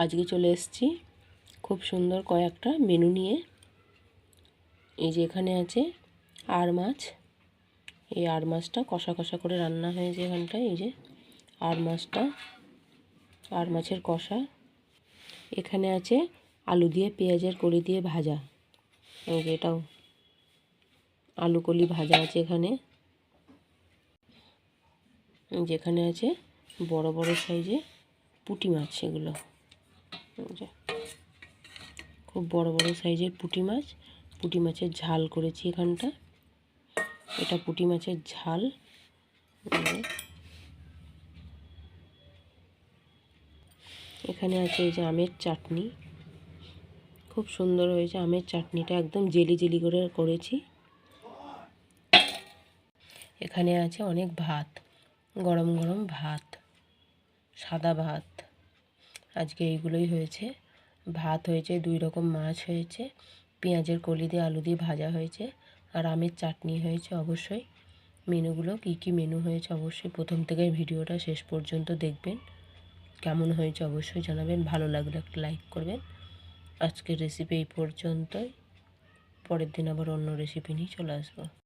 আজকে চলে এসেছি খুব সুন্দর কয়েকটা মেনু নিয়ে। এই যে এখানে আছে আর মাছ, এই আর মাছটা কষা কষা করে রান্না হয়েছে এখানটায়। এই যে আর মাছটা, আর মাছের কষা। এখানে আছে আলু দিয়ে পেঁয়াজের কলি দিয়ে ভাজা। এই যে এটাও আলু কলি ভাজা আছে এখানে। যেখানে আছে বড় বড় সাইজে পুঁটি মাছ, এগুলো খুব বড় বড় সাইজের পুঁটি মাছ। পুঁটি মাছের ঝাল করেছি এখানটা, এটা পুঁটি মাছের ঝাল। এখানে আছে এই যে আমের চাটনি, খুব সুন্দর হয়েছে আমের চাটনিটা, একদম জেলি জেলি করে করেছি। এখানে আছে অনেক ভাত, গরম গরম ভাত, সাদা ভাত। আজকে এইগুলোই হয়েছে। ভাত হয়েছে, 2 রকম মাছ হয়েছে, পেঁয়াজের কলি দিয়ে আলু দিয়ে ভাজা হয়েছে, আর আমের চাটনি হয়েছে। অবশ্যই মেনুগুলো কী কী মেনু হয়েছে অবশ্যই প্রথম থেকে ভিডিওটা শেষ পর্যন্ত দেখবেন। কেমন হয়েছে অবশ্যই জানাবেন, ভালো লাগলে একটা লাইক করবেন। আজকের রেসিপি এই পর্যন্তই, পরের দিন আবার অন্য রেসিপি নিয়ে চলে আসবো।